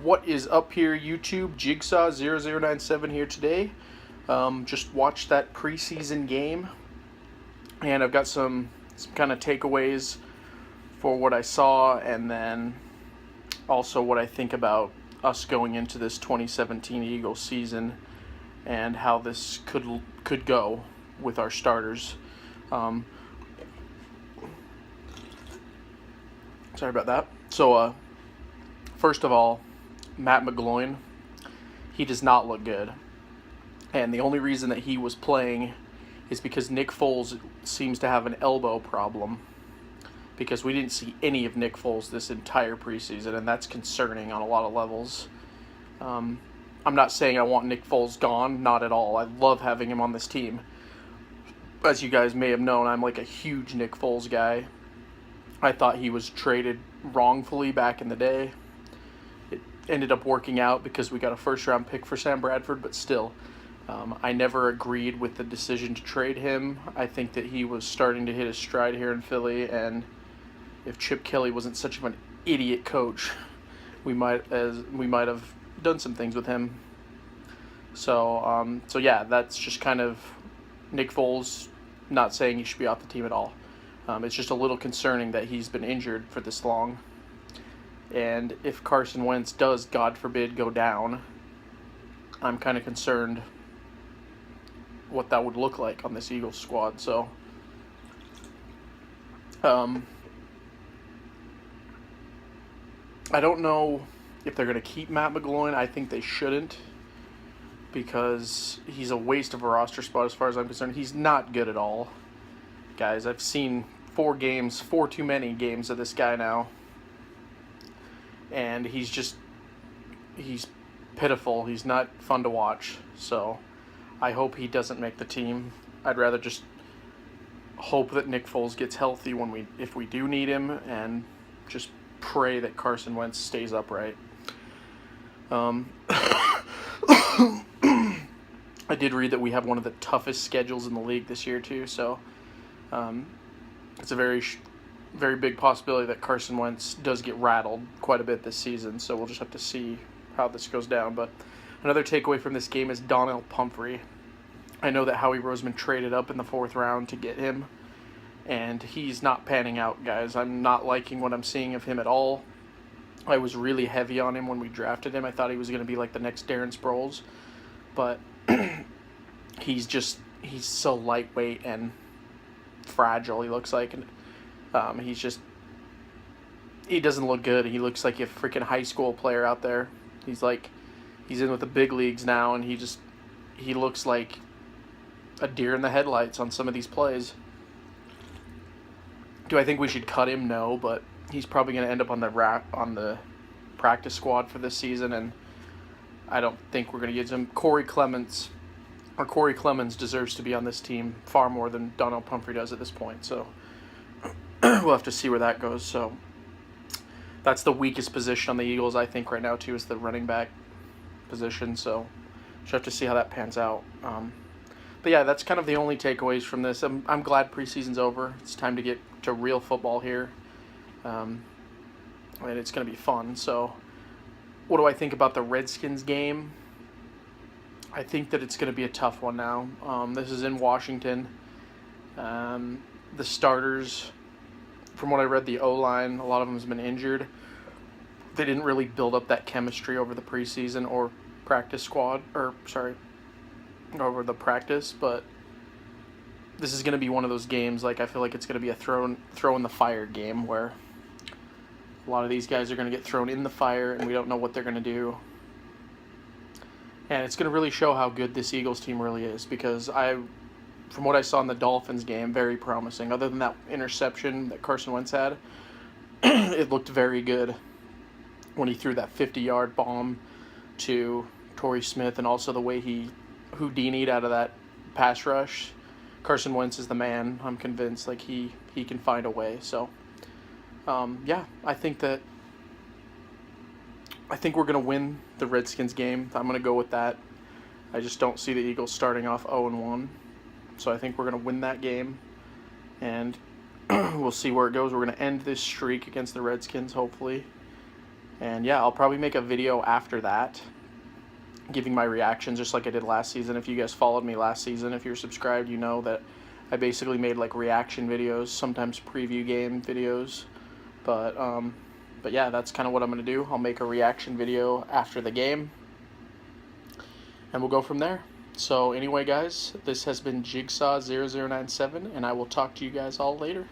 What is up here, YouTube? Jigsaw0097 here today. Just watched that preseason game, and I've got some kind of takeaways for what I saw, and then also what I think about us going into this 2017 Eagles season and how this could go with our starters. Sorry about that. So, first of all, Matt McGloin, he does not look good. And the only reason that he was playing is because Nick Foles seems to have an elbow problem, because we didn't see any of Nick Foles this entire preseason, and that's concerning on a lot of levels. I'm not saying I want Nick Foles gone, not at all. I love having him on this team. As you guys may have known, I'm like a huge Nick Foles guy. I thought he was traded wrongfully back in the day. It ended up working out because we got a first-round pick for Sam Bradford, but still, I never agreed with the decision to trade him. I think that he was starting to hit his stride here in Philly, and if Chip Kelly wasn't such of an idiot coach, we might have done some things with him. So yeah, that's just kind of Nick Foles. Not saying he should be off the team at all. It's just a little concerning that he's been injured for this long. And if Carson Wentz does, God forbid, go down, I'm kind of concerned what that would look like on this Eagles squad. So, I don't know if they're going to keep Matt McGloin. I think they shouldn't, because he's a waste of a roster spot as far as I'm concerned. He's not good at all. Guys, I've seen 4 too many games of this guy now. And he's pitiful. He's not fun to watch. So I hope he doesn't make the team. I'd rather just hope that Nick Foles gets healthy if we do need him, and just pray that Carson Wentz stays upright. I did read that we have one of the toughest schedules in the league this year too, so it's a very big possibility that Carson Wentz does get rattled quite a bit this season, so we'll just have to see how this goes down. But another takeaway from this game is Donnell Pumphrey. I know that Howie Roseman traded up in the 4th round to get him, and he's not panning out, guys. I'm not liking what I'm seeing of him at all. I was really heavy on him when we drafted him. I thought he was going to be like the next Darren Sproles, but he's so lightweight and fragile, he looks like, and he doesn't look good. He looks like a freaking high school player out there. He's in with the big leagues now, and he looks like a deer in the headlights on some of these plays. Do I think we should cut him? No, but he's probably going to end up on the practice squad for this season, and I don't think we're going to get him. Corey Clemens deserves to be on this team far more than Donnell Pumphrey does at this point. So we'll have to see where that goes. So that's the weakest position on the Eagles, I think, right now too, is the running back position. So we'll have to see how that pans out. But yeah, that's kind of the only takeaways from this. I'm glad preseason's over. It's time to get to real football here, and it's going to be fun. So what do I think about the Redskins game? I think that it's going to be a tough one now. This is in Washington. The starters, from what I read, the O-line, a lot of them has been injured. They didn't really build up that chemistry over the preseason or over the practice, but this is going to be one of those games, like, I feel like it's going to be a throw in the fire game, where a lot of these guys are going to get thrown in the fire and we don't know what they're going to do. And it's going to really show how good this Eagles team really is, because from what I saw in the Dolphins game, very promising. Other than that interception that Carson Wentz had, it looked very good when he threw that 50-yard bomb to Torrey Smith, and also the way he Houdini'd out of that pass rush. Carson Wentz is the man. I'm convinced he can find a way. So, yeah, I think we're going to win the Redskins game. I'm going to go with that. I just don't see the Eagles starting off 0-1. So I think we're going to win that game. And we'll see where it goes. We're going to end this streak against the Redskins, hopefully. And yeah, I'll probably make a video after that, giving my reactions just like I did last season. If you guys followed me last season, if you're subscribed, you know that I basically made like reaction videos, sometimes preview game videos. But yeah, that's kind of what I'm going to do. I'll make a reaction video after the game, and we'll go from there. So anyway, guys, this has been Jigsaw0097, and I will talk to you guys all later.